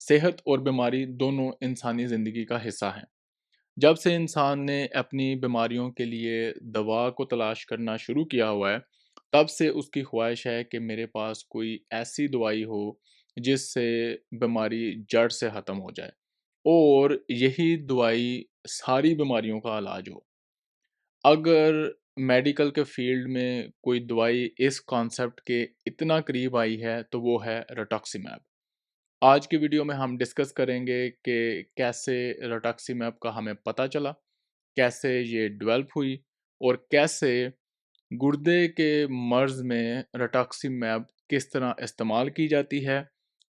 सेहत और बीमारी दोनों इंसानी ज़िंदगी का हिस्सा हैं। जब से इंसान ने अपनी बीमारियों के लिए दवा को तलाश करना शुरू किया हुआ है, तब से उसकी ख्वाहिश है कि मेरे पास कोई ऐसी दवाई हो जिससे बीमारी जड़ से ख़त्म हो जाए और यही दवाई सारी बीमारियों का इलाज हो। अगर मेडिकल के फील्ड में कोई दवाई इस कॉन्सेप्ट के इतना करीब आई है, तो वो है रटुक्सिमैब। आज की वीडियो में हम डिस्कस करेंगे कि कैसे रटुक्सिमैब का हमें पता चला, कैसे ये डेवलप हुई और कैसे गुर्दे के मर्ज़ में रटुक्सिमैब किस तरह इस्तेमाल की जाती है,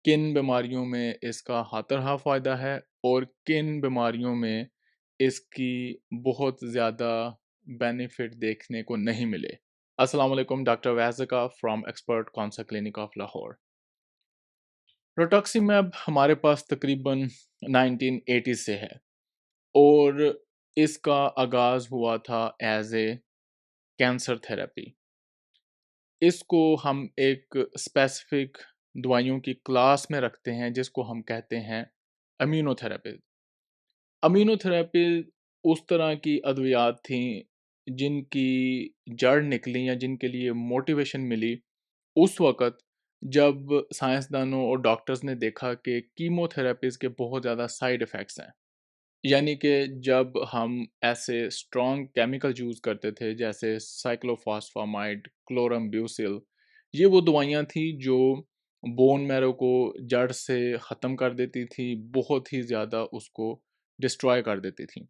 किन बीमारियों में इसका हातरहा फ़ायदा है और किन बीमारियों में इसकी बहुत ज़्यादा बेनिफिट देखने को नहीं मिले। अस्सलाम वालेकुम, डॉक्टर वैज़िका from expert cancer clinic of Lahore. Rituximab हमारे पास तकरीबन 1980 से है और इसका आगाज़ हुआ था एज़ ए कैंसर थेरेपी। इसको हम एक स्पेसिफ़िक दवाइयों की क्लास में रखते हैं जिसको हम कहते हैं इम्यूनोथेरेपी। इम्यूनोथेरेपी उस तरह की अद्वियात थीं जिनकी जड़ निकली या जिनके लिए मोटिवेशन मिली उस वक़्त जब साइंसदानों और डॉक्टर्स ने देखा कि कीमोथेरेपीज़ के बहुत ज़्यादा साइड इफ़ेक्ट्स हैं। यानी कि जब हम ऐसे स्ट्रॉन्ग केमिकल यूज़ करते थे जैसे साइक्लोफॉस्फामाइड, क्लोराम्ब्यूसिल, ये वो दवाइयाँ थी जो बोन मैरो को जड़ से ख़त्म कर देती थी, बहुत ही ज़्यादा उसको डिस्ट्रॉय कर देती थी।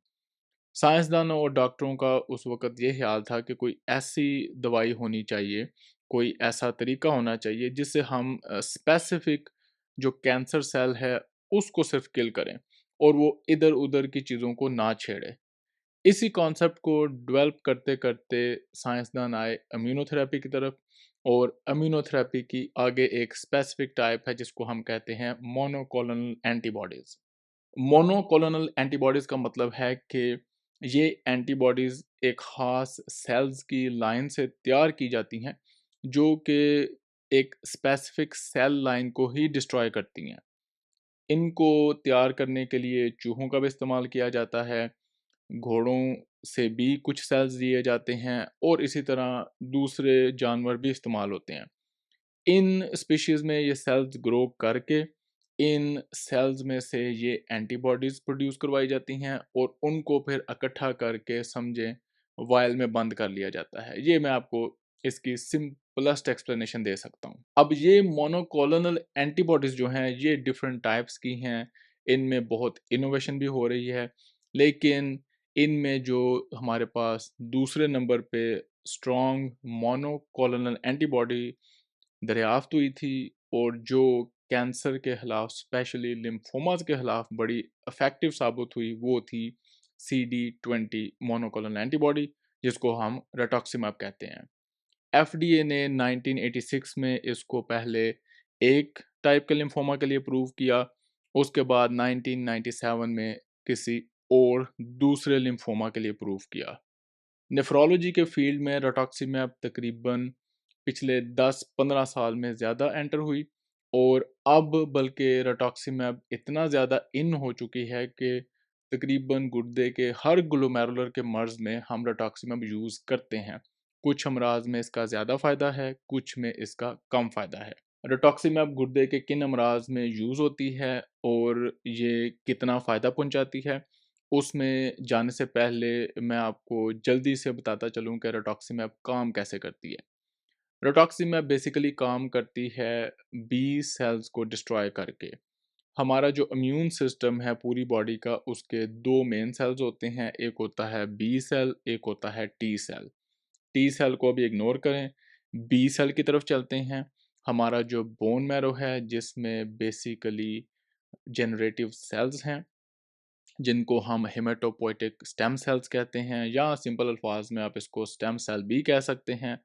साइंसदानों और डॉक्टरों का उस वक़्त ये ख़्याल था कि कोई ऐसी दवाई होनी चाहिए, कोई ऐसा तरीका होना चाहिए जिससे हम स्पेसिफ़िक जो कैंसर सेल है उसको सिर्फ़ किल करें और वो इधर-उधर की चीज़ों को ना छेड़े। इसी कॉन्सेप्ट को डेवलप करते-करते साइंसदान आए इम्यूनोथेरेपी की तरफ और इम्यूनोथेरेपी की आगे एक स्पेसिफ़िक टाइप है जिसको हम कहते हैं मोनोक्लोनल एंटीबॉडीज़। मोनोक्लोनल एंटीबॉडीज़ का मतलब है कि ये एंटीबॉडीज़ एक ख़ास सेल्स की लाइन से तैयार की जाती हैं, जो कि एक स्पेसिफ़िक सेल लाइन को ही डिस्ट्रॉय करती हैं। इनको तैयार करने के लिए चूहों का भी इस्तेमाल किया जाता है, घोड़ों से भी कुछ सेल्स लिए जाते हैं और इसी तरह दूसरे जानवर भी इस्तेमाल होते हैं। इन स्पीशीज़ में ये सेल्स ग्रो करके इन सेल्स में से ये एंटीबॉडीज़ प्रोड्यूस करवाई जाती हैं और उनको फिर इकट्ठा करके समझें वायल में बंद कर लिया जाता है। ये मैं आपको इसकी सिंपलेस्ट एक्सप्लेनेशन दे सकता हूँ। अब ये मोनोक्लोनल एंटीबॉडीज़ जो हैं ये डिफरेंट टाइप्स की हैं, इनमें बहुत इनोवेशन भी हो रही है, लेकिन इनमें जो हमारे पास दूसरे नंबर पे स्ट्रॉन्ग मोनोक्लोनल एंटीबॉडी दरियाफ्त हुई थी और जो कैंसर के खिलाफ स्पेशली लिम्फोमास के खिलाफ बड़ी इफ़ेक्टिव साबित हुई वो थी CD20 मोनोक्लोनल एंटीबॉडी जिसको हम रटुक्सिमैब कहते हैं। FDA ने 1986 में इसको पहले एक टाइप के लिम्फोमा के लिए अप्रूव किया, उसके बाद 1997 में किसी और दूसरे लिम्फोमा के लिए अप्रूव किया। नेफ्रोलॉजी के फील्ड में रटुक्सिमैब तकरीबन पिछले 10-15 साल में ज़्यादा एंटर हुई और अब बल्कि रटुक्सिमैब इतना ज़्यादा इन हो चुकी है कि तकरीबन गुर्दे के हर ग्लोमेरुलर के मर्ज़ में हम रटुक्सिमैब यूज़ करते हैं। कुछ अमराज में इसका ज़्यादा फ़ायदा है, कुछ में इसका कम फ़ायदा है। रटुक्सिमैब गुर्दे के किन अमराज में यूज़ होती है और ये कितना फ़ायदा पहुँचाती है, उसमें जाने से पहले मैं आपको जल्दी से बताता चलूँ कि रटुक्सिमैब काम कैसे करती है। रटुक्सिमैब बेसिकली काम करती है बी सेल्स को डिस्ट्रॉय करके। हमारा जो इम्यून सिस्टम है पूरी बॉडी का उसके 2 मेन सेल्स होते हैं, एक होता है बी सेल, एक होता है टी सेल। टी सेल को अभी इग्नोर करें, बी सेल की तरफ चलते हैं। हमारा जो बोन मैरो है जिसमें बेसिकली जनरेटिव सेल्स हैं, जिनको हम हेमेटोपोइटिक स्टेम सेल्स कहते हैं या सिंपल अल्फाज में आप इसको स्टेम सेल भी कह सकते हैं।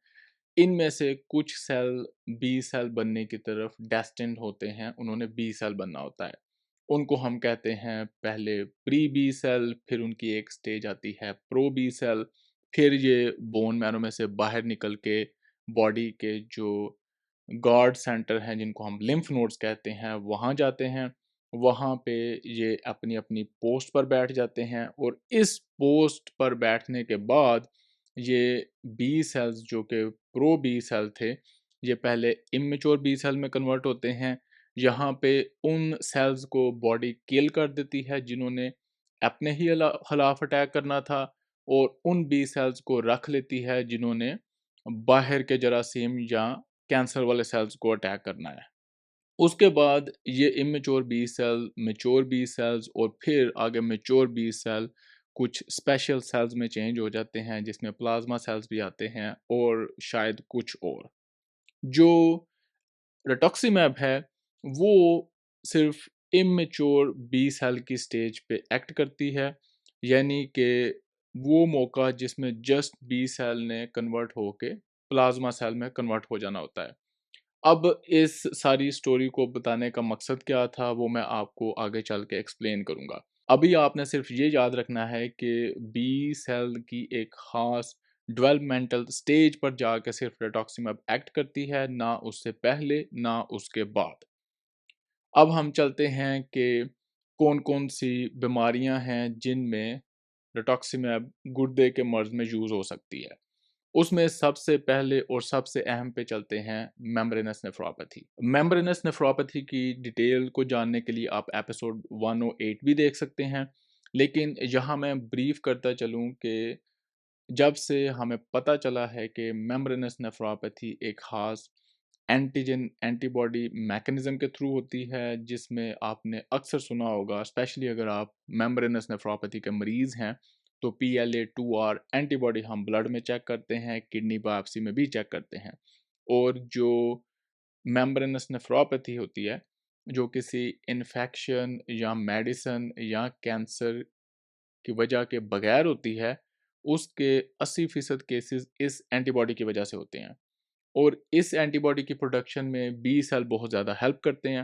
इनमें से कुछ सेल बी सेल बनने की तरफ डेस्टिन्ड होते हैं, उन्होंने बी सेल बनना होता है। उनको हम कहते हैं पहले प्री बी सेल, फिर उनकी एक स्टेज आती है प्रो बी सेल, फिर ये बोन मैरो में से बाहर निकल के बॉडी के जो गॉड सेंटर हैं जिनको हम लिम्फ नोड्स कहते हैं, वहाँ जाते हैं वहाँ पे ये अपनी अपनी पोस्ट पर बैठ जाते हैं और इस पोस्ट पर बैठने के बाद ये बी सेल्स जो कि प्रो बी सेल थे, ये पहले इमेच्योर बी सेल में कन्वर्ट होते हैं। यहाँ पे उन सेल्स को बॉडी किल कर देती है जिन्होंने अपने ही खिलाफ अटैक करना था, और उन बी सेल्स को रख लेती है जिन्होंने बाहर के जरासीम या कैंसर वाले सेल्स को अटैक करना है। उसके बाद ये immature B cell, mature B cells और फिर आगे मैच्योर बी सेल कुछ स्पेशल सेल्स में चेंज हो जाते हैं, जिसमें प्लाज्मा सेल्स भी आते हैं और शायद कुछ और। जो रिटुक्सीमैब है, वो सिर्फ इमेच्योर बी सेल की स्टेज पे एक्ट करती है, यानी कि वो मौका जिसमें जस्ट बी सेल ने कन्वर्ट होके प्लाज्मा सेल में कन्वर्ट हो जाना होता है। अब इस सारी स्टोरी को बताने का मकसद क्या था, वो मैं आपको आगे चल के एक्सप्लेन करूँगा। अभी आपने सिर्फ ये याद रखना है कि बी सेल की एक ख़ास डेवलपमेंटल स्टेज पर जाके सिर्फ रिटुक्सीमैब एक्ट करती है, ना उससे पहले, ना उसके बाद। अब हम चलते हैं कि कौन-कौन सी बीमारियाँ हैं जिनमें रिटुक्सीमैब गुर्दे के मर्ज़ में यूज़ हो सकती है। उसमें सबसे पहले और सबसे अहम पे चलते हैं मेम्ब्रेनस नेफ्रोपैथी। मेम्ब्रेनस नेफ्रोपैथी की डिटेल को जानने के लिए आप एपिसोड 108 भी देख सकते हैं। लेकिन यहाँ मैं ब्रीफ करता चलूँ कि जब से हमें पता चला है कि मेम्ब्रेनस नेफ्रोपैथी एक ख़ास एंटीजन एंटीबॉडी मैकेनिज़्म के थ्रू होती है, जिसमें आपने अक्सर सुना होगा, स्पेशली अगर आप मेम्ब्रेनस नेफ्रोपैथी के मरीज़ हैं, तो PLA2R एंटीबॉडी हम ब्लड में चेक करते हैं, किडनी बायोप्सी में भी चेक करते हैं। और जो मेम्ब्रेनस नेफ्रोपैथी होती है, जो किसी इन्फेक्शन या मेडिसिन या कैंसर की वजह के बगैर होती है, उसके 80% केसेस इस एंटीबॉडी की वजह से होते हैं। और इस एंटीबॉडी की प्रोडक्शन में बी सेल बहुत ज़्यादा हेल्प करते हैं।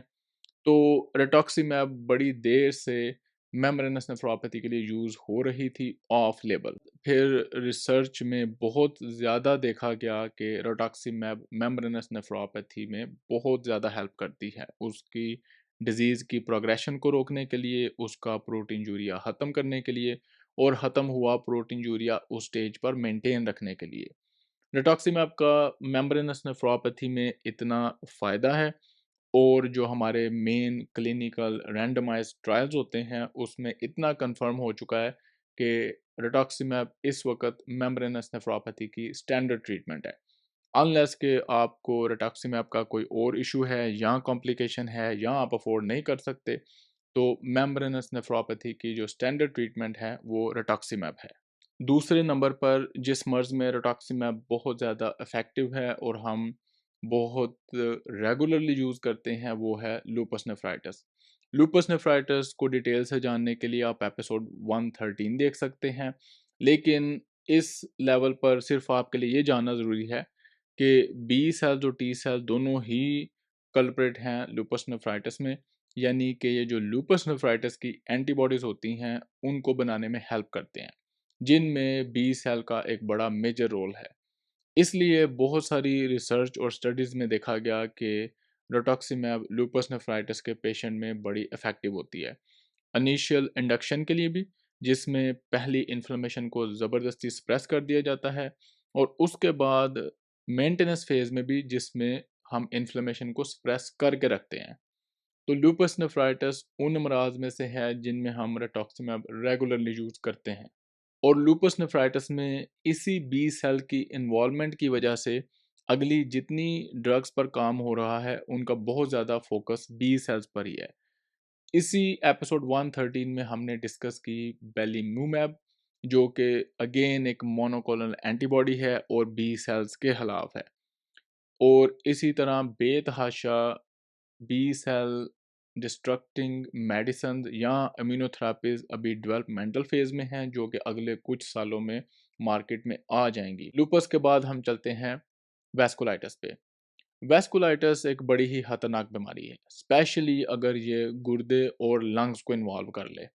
तो रिटुक्सीमैब बड़ी देर से मेम्ब्रेनस नेफ्रोपैथी के लिए यूज़ हो रही थी ऑफ लेबल। फिर रिसर्च में बहुत ज़्यादा देखा गया कि रिटुक्सीमैब मेम्ब्रेनस नेफ्रोपैथी में बहुत ज़्यादा हेल्प करती है। उसकी डिज़ीज़ की प्रोग्रेशन को रोकने के लिए, उसका प्रोटीन यूरिया ख़त्म करने के लिए, और ख़त्म हुआ प्रोटीन यूरिया उस स्टेज पर मेंटेन रखने के लिए। रिटुक्सीमैब का मेम्ब्रेनस नेफ्रोपैथी में इतना फ़ायदा है, और जो हमारे मेन क्लिनिकल रैंडमाइज्ड ट्रायल्स होते हैं, उसमें इतना कंफर्म हो चुका है कि रिटुक्सीमैब इस वक़्त मेम्ब्रेनस नेफ्रोपैथी की स्टैंडर्ड ट्रीटमेंट है। अनलेस कि आपको रिटुक्सीमैब का कोई और इश्यू है या कॉम्प्लिकेशन है या आप अफ़ोर्ड नहीं कर सकते, तो मेम्ब्रेनस नेफ्रोपैथी की जो स्टैंडर्ड ट्रीटमेंट है, वो रिटुक्सीमैब है। दूसरे नंबर पर जिस मर्ज़ में रिटुक्सीमैब बहुत ज़्यादा इफ़ेक्टिव है और हम बहुत रेगुलरली यूज़ करते हैं, वो है लूपस नेफ्राइटिस। लूपस नेफ्राइटिस को डिटेल से जानने के लिए आप एपिसोड 113 देख सकते हैं। लेकिन इस लेवल पर सिर्फ आपके लिए ये जानना ज़रूरी है कि बी सेल्स और टी सेल्स दोनों ही कल्प्रिट हैं लूपस नेफ्राइटिस में। यानी कि ये जो लूपस नेफ्राइटिस की एंटीबॉडीज़ होती हैं, उनको बनाने में हेल्प करते हैं, जिनमें बी सेल का एक बड़ा मेजर रोल है। इसलिए बहुत सारी रिसर्च और स्टडीज़ में देखा गया कि रिटुक्सीमैब लूपस नेफ्राइटिस के पेशेंट में बड़ी इफ़ेक्टिव होती है। इनिशियल इंडक्शन के लिए भी, जिसमें पहली इन्फ्लेमेशन को ज़बरदस्ती सप्रेस कर दिया जाता है, और उसके बाद मेंटेनेंस फेज़ में भी, जिसमें हम इन्फ्लेमेशन को सप्रेस करके रखते हैं। तो लूपस नेफ्राइटिस उन अमराज में से है जिनमें हम रिटुक्सीमैब रेगुलरली यूज़ करते हैं। और लूपस नेफ्राइटिस में इसी बी सेल की इन्वॉल्वमेंट की वजह से अगली जितनी ड्रग्स पर काम हो रहा है, उनका बहुत ज़्यादा फोकस बी सेल्स पर ही है। इसी एपिसोड 113 में हमने डिस्कस की बेलीम्यूमैब, जो कि अगेन एक मोनोक्लोनल एंटीबॉडी है और बी सेल्स के खिलाफ है। और इसी तरह बेतहाशा बी सेल डिस्ट्रक्टिंग मेडिसिन या इम्यूनोथेरापीज अभी डेवलपमेंटल फेज में हैं, जो कि अगले कुछ सालों में मार्केट में आ जाएंगी। लूपस के बाद हम चलते हैं वेस्कुलाइटिस पे। वेस्कुलाइटिस एक बड़ी ही खतरनाक बीमारी है, स्पेशली अगर ये गुर्दे और लंग्स को इन्वॉल्व कर ले।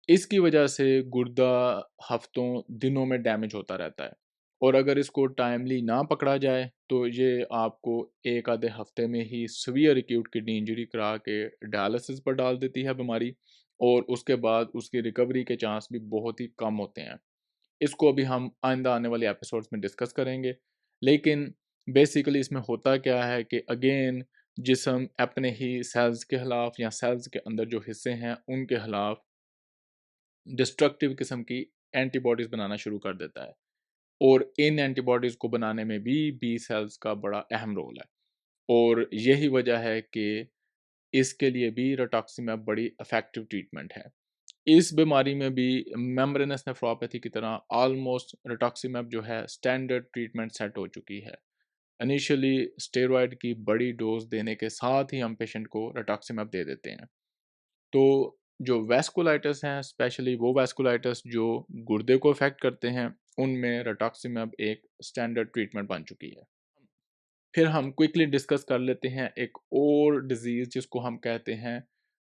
इसकी वजह से गुर्दा हफ्तों दिनों में डैमेज होता रहता है, और अगर इसको टाइमली ना पकड़ा जाए तो ये आपको एक आधे हफ्ते में ही सीवियर एक्यूट किडनी इंजरी करा के डायलिसिस पर डाल देती है बीमारी, और उसके बाद उसकी रिकवरी के चांस भी बहुत ही कम होते हैं। इसको अभी हम आइंदा आने वाले एपिसोड्स में डिस्कस करेंगे। लेकिन बेसिकली इसमें होता क्या है कि अगेन जिस्म अपने ही सेल्स के खिलाफ या सेल्स के अंदर जो हिस्से हैं उनके खिलाफ डिस्ट्रक्टिव किस्म की एंटीबॉडीज़ बनाना शुरू कर देता है, और इन एंटीबॉडीज़ को बनाने में भी बी सेल्स का बड़ा अहम रोल है। और यही वजह है कि इसके लिए भी रटॉक्सिमैब बड़ी इफ़ेक्टिव ट्रीटमेंट है। इस बीमारी में भी मेम्ब्रेनस नेफ्रोपैथी की तरह ऑलमोस्ट रिटुक्सीमैब जो है स्टैंडर्ड ट्रीटमेंट सेट हो चुकी है। इनिशियली स्टेरॉयड की बड़ी डोज देने के साथ ही हम पेशेंट को रिटुक्सीमैब दे देते हैं। तो जो वैस्कुलाइटिस हैं, स्पेशली वो वैस्कुलाइटिस जो गुर्दे को अफेक्ट करते हैं, उनमें रिटुक्सीमैब एक स्टैंडर्ड ट्रीटमेंट बन चुकी है। फिर हम क्विकली डिस्कस कर लेते हैं एक और डिजीज़ जिसको हम कहते हैं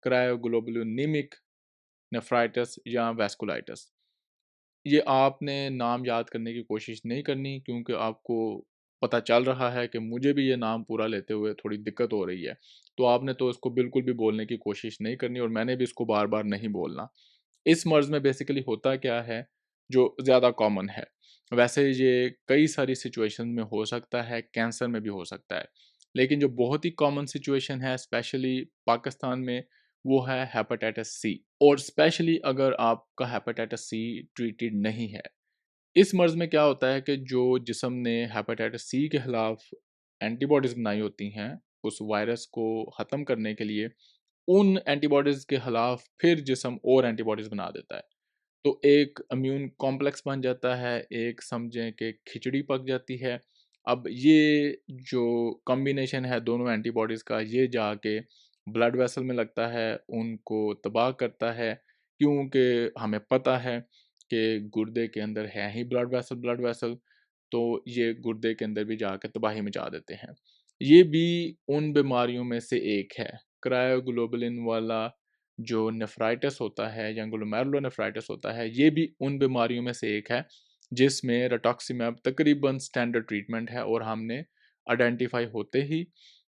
क्रायोग्लोबुलिनेमिक नेफ्राइटिस या वैस्कुलाइटिस। ये आपने नाम याद करने की कोशिश नहीं करनी, क्योंकि आपको पता चल रहा है कि मुझे भी ये नाम पूरा लेते हुए थोड़ी दिक्कत हो रही है। तो आपने तो इसको बिल्कुल भी बोलने की कोशिश नहीं करनी, और मैंने भी इसको बार-बार नहीं बोलना। इस मर्ज़ में बेसिकली होता क्या है, जो ज़्यादा कॉमन है। वैसे ये कई सारी सिचुएशन में हो सकता है, कैंसर में भी हो सकता है। लेकिन जो बहुत ही कॉमन सिचुएशन है स्पेशली पाकिस्तान में, वो है हेपेटाइटिस सी। और स्पेशली अगर आपका हेपेटाइटिस सी ट्रीटेड नहीं है। इस मर्ज़ में क्या होता है कि जो जिस्म ने हेपेटाइटिस सी के खिलाफ एंटीबॉडीज़ बनाई होती हैं, उस वायरस को ख़त्म करने के लिए, उन एंटीबॉडीज़ के खिलाफ फिर जिस्म और एंटीबॉडीज़ बना देता है। तो एक इम्यून कॉम्प्लेक्स बन जाता है, एक समझें कि खिचड़ी पक जाती है। अब ये जो कॉम्बिनेशन है दोनों एंटीबॉडीज़ का, ये जाके ब्लड वेसल में लगता है, उनको तबाह करता है, क्योंकि हमें पता है कि गुर्दे के अंदर है ही ब्लड वेसल, तो ये गुर्दे के अंदर भी जाके तबाही मचा देते हैं। ये भी उन बीमारियों में से एक है, क्रायोग्लोबुलिन वाला जो नेफ्राइटिस होता है या ग्लोमेरुलोनेफ्राइटिस होता है, ये भी उन बीमारियों में से एक है, जिसमें रटुक्सीमैब तकरीबन स्टैंडर्ड ट्रीटमेंट है, और हमने आइडेंटिफ़ाई होते ही,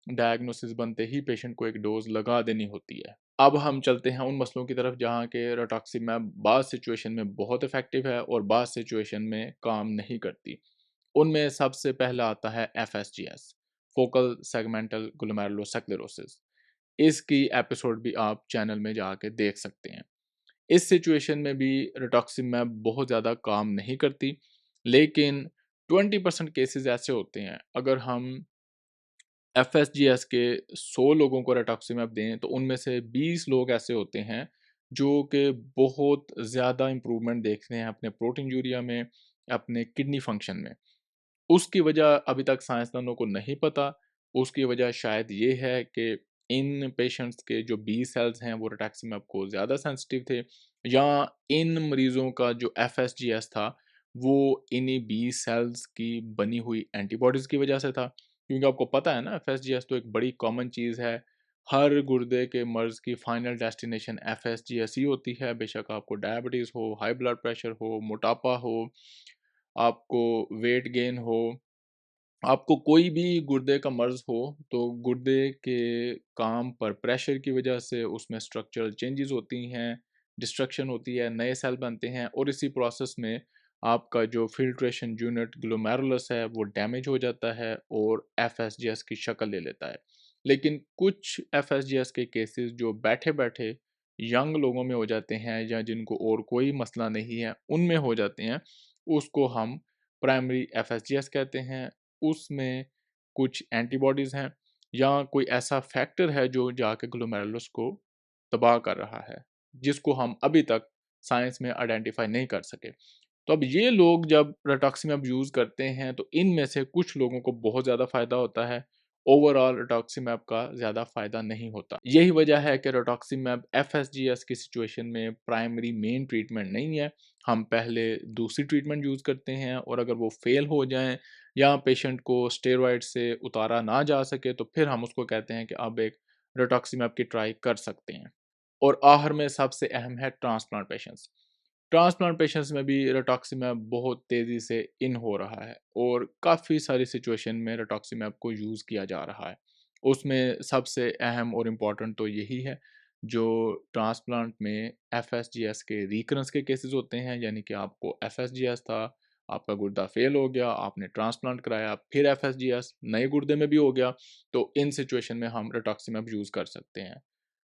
डायग्नोसिस बनते ही पेशेंट को एक डोज़ लगा देनी होती है। अब हम चलते हैं उन मसलों की तरफ जहाँ के रटुक्सीमैब बाज़ सिचुएशन में बहुत इफ़ेक्टिव है और बाज़ सिचुएशन में काम नहीं करती। उनमें सबसे पहला आता है एफएसजीएस, फोकल सेगमेंटल ग्लोमेरुलोस्क्लेरोसिस। इसकी एपिसोड भी आप चैनल में जाके देख सकते हैं। इस सिचुएशन में भी रिटुक्सीमैब बहुत ज़्यादा काम नहीं करती, लेकिन 20% केसेस ऐसे होते हैं, अगर हम एफएसजीएस के 100 लोगों को रिटुक्सीमैब दें, तो उनमें से 20 लोग ऐसे होते हैं, जो कि बहुत ज़्यादा इम्प्रूवमेंट देखते हैं अपने प्रोटीन यूरिया में, अपने किडनी फंक्शन में। उसकी वजह अभी तक साइंसदानों को नहीं पता। उसकी वजह शायद ये है कि इन पेशेंट्स के जो बी सेल्स हैं वो रिटुक्सीमैब को ज़्यादा सेंसिटिव थे, या इन मरीज़ों का जो एफएसजीएस था वो इन्हीं बी सेल्स की बनी हुई एंटीबॉडीज़ की वजह से था। क्योंकि आपको पता है ना, एफएसजीएस तो एक बड़ी कॉमन चीज़ है। हर गुर्दे के मर्ज़ की फाइनल डेस्टिनेशन एफएसजीएस ही होती है, बेशक आपको डायबिटीज़ हो, हाई ब्लड प्रेशर हो, मोटापा हो, आपको वेट गेन हो, आपको कोई भी गुर्दे का मर्ज़ हो, तो गुर्दे के काम पर प्रेशर की वजह से उसमें स्ट्रक्चरल चेंजेस होती हैं, डिस्ट्रक्शन होती है, नए सेल बनते हैं, और इसी प्रोसेस में आपका जो फ़िल्ट्रेशन यूनिट ग्लोमेरुलस है वो डैमेज हो जाता है और एफएसजीएस की शक्ल ले लेता है। लेकिन कुछ एफएसजीएस के केसेस जो बैठे-बैठे यंग लोगों में हो जाते हैं, या जिनको और कोई मसला नहीं है, उनमें हो जाते हैं, उसको हम प्राइमरी एफएसजीएस कहते हैं। उसमें कुछ एंटीबॉडीज़ हैं, या कोई ऐसा फैक्टर है जो जाके ग्लोमेरुलस को तबाह कर रहा है, जिसको हम अभी तक साइंस में आइडेंटिफ़ाई नहीं कर सके। तो अब ये लोग जब रिटुक्सीमैब यूज़ करते हैं, तो इनमें से कुछ लोगों को बहुत ज़्यादा फ़ायदा होता है, ओवरऑल रिटुक्सीमैब का ज़्यादा फ़ायदा नहीं होता। यही वजह है कि रिटुक्सीमैब एफएसजीएस की सिचुएशन में प्राइमरी मेन ट्रीटमेंट नहीं है। हम पहले दूसरी ट्रीटमेंट यूज़ करते हैं, और अगर वो फ़ेल हो जाएँ या पेशेंट को स्टेरॉइड से उतारा ना जा सके, तो फिर हम उसको कहते हैं कि अब एक रिटुक्सीमैब की ट्राई कर सकते हैं। और आखिर में सबसे अहम है ट्रांसप्लांट पेशेंट्स। ट्रांसप्लांट पेशेंट्स में भी रिटुक्सीमैब बहुत तेज़ी से इन हो रहा है और काफ़ी सारी सिचुएशन में रिटुक्सीमैब को यूज़ किया जा रहा है। उसमें सबसे अहम और इम्पोर्टेंट तो यही है, जो ट्रांसप्लांट में एफएसजीएस के रिकरेंस के केसेस होते हैं, यानी कि आपको एफएसजीएस था, आपका गुर्दा फेल हो गया, आपने ट्रांसप्लांट कराया, फिर एफएसजीएस नए गुर्दे में भी हो गया, तो इन सिचुएशन में हम रिटुक्सीमैब यूज़ कर सकते हैं।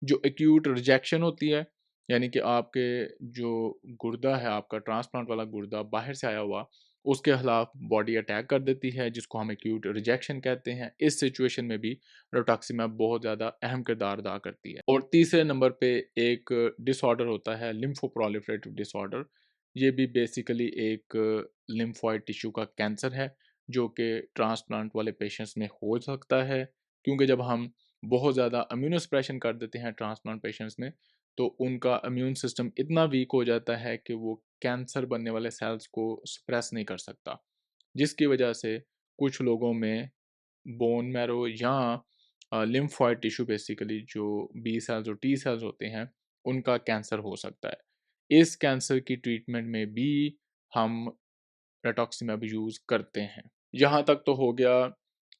जो एक्यूट रिजेक्शन होती है, यानी कि आपके जो गुर्दा है, आपका ट्रांसप्लांट वाला गुर्दा बाहर से आया हुआ, उसके खिलाफ बॉडी अटैक कर देती है, जिसको हम एक्यूट रिजेक्शन कहते हैं। इस सिचुएशन में भी रिटुक्सीमैब बहुत ज़्यादा अहम किरदार अदा करती है। और तीसरे नंबर पे एक डिसऑर्डर होता है लिम्फोप्रोलिफरेटिव डिसऑर्डर। ये भी बेसिकली एक लिम्फोइड टिश्यू का कैंसर है, जो कि ट्रांसप्लांट वाले पेशेंट्स में हो सकता है, क्योंकि जब हम बहुत ज़्यादा इम्यूनो सप्रेशन कर देते हैं ट्रांसप्लांट पेशेंट्स में, तो उनका इम्यून सिस्टम इतना वीक हो जाता है कि वो कैंसर बनने वाले सेल्स को सप्रेस नहीं कर सकता, जिसकी वजह से कुछ लोगों में बोन मैरो या लिम्फोइड टिश्यू बेसिकली जो बी सेल्स और टी सेल्स होते हैं, उनका कैंसर हो सकता है। इस कैंसर की ट्रीटमेंट में भी हम रिटुक्सीमैब यूज़ करते हैं। यहाँ तक तो हो गया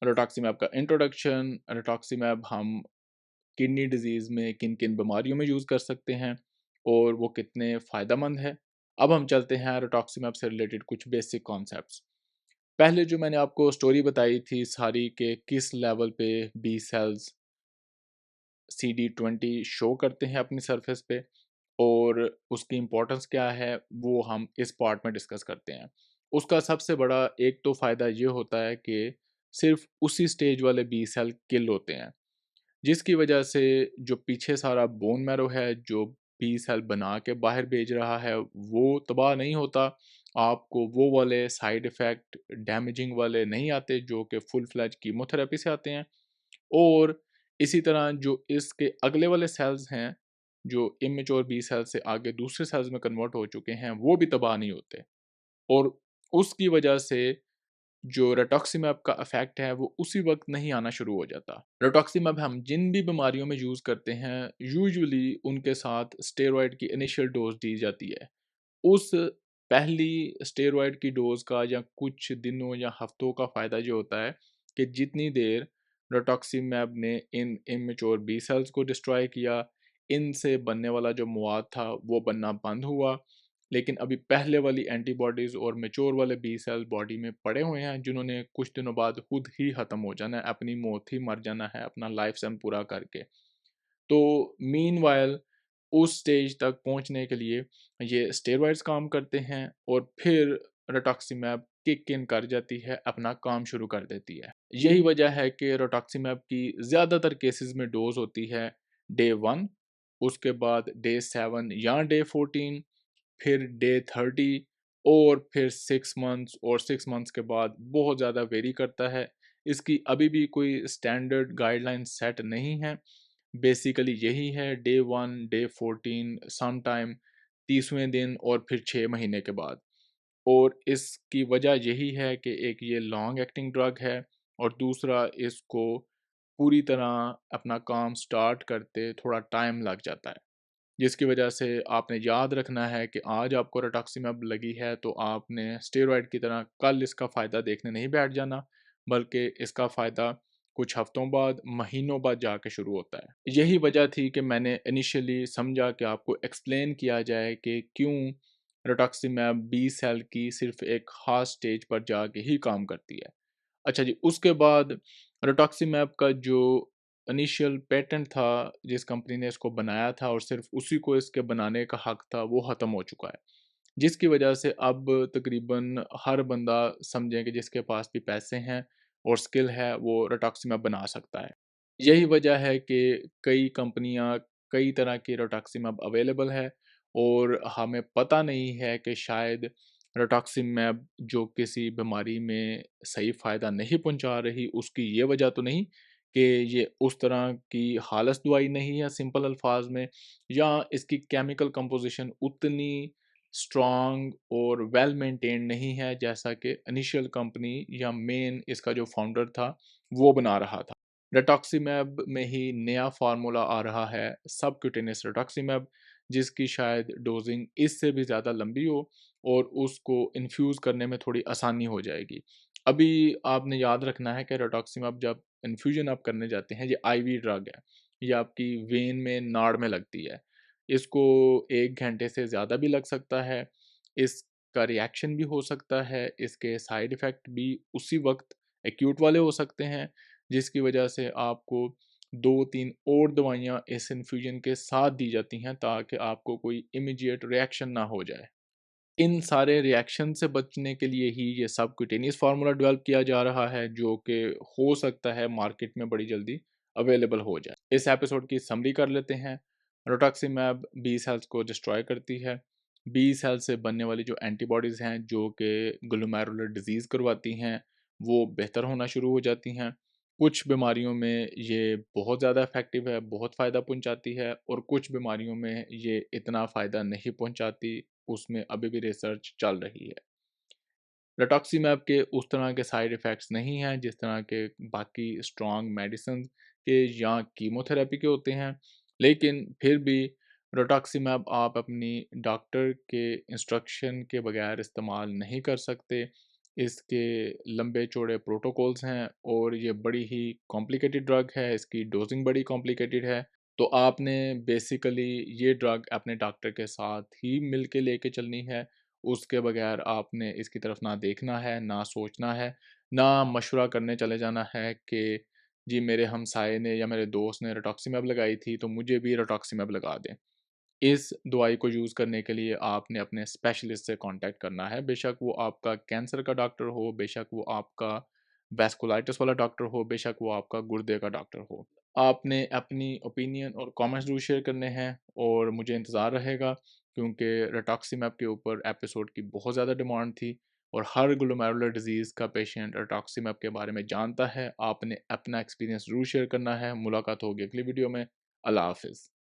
रिटुक्सीमैब का इंट्रोडक्शन। रिटुक्सीमैब हम किडनी डिजीज़ में किन-किन बीमारियों में यूज़ कर सकते हैं और वो कितने फ़ायदेमंद है। अब हम चलते हैं रिटुक्सीमैब से रिलेटेड कुछ बेसिक कॉन्सेप्ट्स। पहले जो मैंने आपको स्टोरी बताई थी सारी के किस लेवल पे बी सेल्स CD20 शो करते हैं अपनी सरफेस पे और उसकी इम्पोर्टेंस क्या है, वो हम इस पार्ट में डिस्कस करते हैं। उसका सबसे बड़ा एक तो फ़ायदा ये होता है कि सिर्फ़ उसी स्टेज वाले बी सेल किल होते हैं, जिसकी वजह से जो पीछे सारा बोन मैरो है, जो बी सेल बना के बाहर भेज रहा है, वो तबाह नहीं होता। आपको वो वाले साइड इफ़ेक्ट डैमेजिंग वाले नहीं आते, जो कि फुल फ्लेज कीमोथेरेपी से आते हैं। और इसी तरह जो इसके अगले वाले सेल्स हैं, जो इमैच्योर बी सेल से आगे दूसरे सेल्स में कन्वर्ट हो चुके हैं, वो भी तबाह नहीं होते। और उसकी वजह से जो रिटुक्सीमैब का इफ़ेक्ट है, वो उसी वक़्त नहीं आना शुरू हो जाता। रिटुक्सीमैब हम जिन भी बीमारियों में यूज़ करते हैं, यूजुअली उनके साथ स्टेरॉइड की इनिशियल डोज़ दी जाती है। उस पहली स्टेरॉइड की डोज़ का या कुछ दिनों या हफ्तों का फ़ायदा ये होता है कि जितनी देर रिटुक्सीमैब ने इन इमैच्योर बी सेल्स को डिस्ट्रॉय किया, इनसे बनने वाला जो मवाद था वो बनना बंद हुआ। लेकिन अभी पहले वाली एंटीबॉडीज़ और मैच्योर वाले बी सेल बॉडी में पड़े हुए हैं, जिन्होंने कुछ दिनों बाद खुद ही ख़त्म हो जाना है, अपनी मौत ही मर जाना है अपना लाइफ टाइम पूरा करके। तो मीनवाइल उस स्टेज तक पहुंचने के लिए ये स्टेरॉइड्स काम करते हैं और फिर रिटुक्सीमैब किक इन कर जाती है, अपना काम शुरू कर देती है। यही वजह है कि रिटुक्सीमैब की ज़्यादातर केसेस में डोज होती है डे 1, उसके बाद डे 7 या डे 14, फिर डे 30 और फिर 6 मंथ्स और 6 मंथ्स के बाद बहुत ज़्यादा वेरी करता है। इसकी अभी भी कोई स्टैंडर्ड गाइडलाइन सेट नहीं है। बेसिकली यही है डे 1, डे 14, सम टाइम 30वें दिन और फिर 6 महीने के बाद। और इसकी वजह यही है कि एक ये लॉन्ग एक्टिंग ड्रग है और दूसरा इसको पूरी तरह अपना काम स्टार्ट करते थोड़ा टाइम लग जाता है। जिसकी वजह से आपने याद रखना है कि आज आपको रिटुक्सीमैब लगी है, तो आपने स्टेरॉइड की तरह कल इसका फ़ायदा देखने नहीं बैठ जाना, बल्कि इसका फ़ायदा कुछ हफ्तों बाद, महीनों बाद जाके शुरू होता है। यही वजह थी कि मैंने इनिशियली समझा कि आपको एक्सप्लेन किया जाए कि क्यों रिटुक्सीमैब बी सेल की सिर्फ़ एक ख़ास स्टेज पर जाके ही काम करती है। अच्छा जी, उसके बाद रिटुक्सीमैब का जो इनिशियल पेटेंट था, जिस कंपनी ने इसको बनाया था और सिर्फ़ उसी को इसके बनाने का हक था, वो ख़त्म हो चुका है। जिसकी वजह से अब तकरीबन हर बंदा समझें कि जिसके पास भी पैसे हैं और स्किल है, वो रिटुक्सीमैब बना सकता है। यही वजह है कि कई कंपनियाँ, कई तरह की रिटुक्सीमैब अवेलेबल है और हमें पता नहीं है कि शायद रिटुक्सीमैब जो किसी बीमारी में सही फ़ायदा नहीं पहुँचा रही, उसकी ये वजह तो नहीं कि ये उस तरह की ख़ालस दवाई नहीं है सिंपल अल्फ़ाज़ में, या इसकी केमिकल कंपोज़िशन उतनी स्ट्रॉन्ग और वेल मेंटेन्ड नहीं है जैसा कि इनिशियल कंपनी या मेन इसका जो फाउंडर था, वो बना रहा था। रटॉक्सिमैब में ही नया फार्मूला आ रहा है सबक्यूटेनियस रटॉक्सिमैब, जिसकी शायद डोजिंग इससे भी ज़्यादा लंबी हो और उसको इन्फ्यूज़ करने में थोड़ी आसानी हो जाएगी। अभी आपने याद रखना है कि रटॉक्सिमैब जब इन्फ्यूजन आप करने जाते हैं, ये आईवी ड्रग है, ये आपकी वेन में नाड़ में लगती है। इसको 1 घंटे से ज़्यादा भी लग सकता है, इसका रिएक्शन भी हो सकता है, इसके साइड इफ़ेक्ट भी उसी वक्त एक्यूट वाले हो सकते हैं, जिसकी वजह से आपको 2-3 और दवाइयाँ इस इन्फ्यूजन के साथ दी जाती हैं ताकि आपको कोई इमीडिएट रिएक्शन ना हो जाए। इन सारे रिएक्शन से बचने के लिए ही ये सबक्यूटेनियस फार्मूला डेवलप किया जा रहा है, जो कि हो सकता है मार्केट में बड़ी जल्दी अवेलेबल हो जाए। इस एपिसोड की समरी कर लेते हैं। रिटुक्सीमैब बी सेल्स को डिस्ट्रॉय करती है। बी सेल से बनने वाली जो एंटीबॉडीज़ हैं, जो कि ग्लोमेरुलर डिजीज़ करवाती हैं, वो बेहतर होना शुरू हो जाती हैं। कुछ बीमारियों में ये बहुत ज़्यादा इफ़ेक्टिव है, बहुत फ़ायदा पहुँचाती है, और कुछ बीमारियों में ये इतना फ़ायदा नहीं पहुँचाती, उसमें अभी भी रिसर्च चल रही है। रटॉक्सीमैब के उस तरह के साइड इफ़ेक्ट्स नहीं हैं जिस तरह के बाकी स्ट्रॉन्ग मेडिसिन के या कीमोथेरेपी के होते हैं, लेकिन फिर भी रटॉक्सीमैब आप अपनी डॉक्टर के इंस्ट्रक्शन के बगैर इस्तेमाल नहीं कर सकते। इसके लंबे चौड़े प्रोटोकॉल्स हैं और ये बड़ी ही कॉम्प्लिकेटेड ड्रग है, इसकी डोजिंग बड़ी कॉम्प्लिकेटेड है। तो आपने बेसिकली ये ड्रग अपने डॉक्टर के साथ ही मिल के लेके चलनी है। उसके बगैर आपने इसकी तरफ ना देखना है, ना सोचना है, ना मशवरा करने चले जाना है कि जी मेरे हमसाये ने या मेरे दोस्त ने रिटॉक्सिमैब लगाई थी तो मुझे भी रिटॉक्सिमैब लगा दें। इस दवाई को यूज़ करने के लिए आपने अपने स्पेशलिस्ट से कॉन्टैक्ट करना है। बेशक वो आपका कैंसर का डॉक्टर हो, बेशक वो आपका वैस्कुलाइटिस वाला डॉक्टर हो, बेशक वो आपका गुर्दे का डॉक्टर हो। आपने अपनी ओपिनियन और कमेंट्स ज़रूर शेयर करने हैं और मुझे इंतज़ार रहेगा, क्योंकि रिटॉक्सिमैब के ऊपर एपिसोड की बहुत ज़्यादा डिमांड थी और हर ग्लोमेरुलर डिजीज़ का पेशेंट रिटॉक्सिमैब के बारे में जानता है। आपने अपना एक्सपीरियंस ज़रूर शेयर करना है। मुलाकात होगी अगली वीडियो में। अल्लाह हाफ़िज़।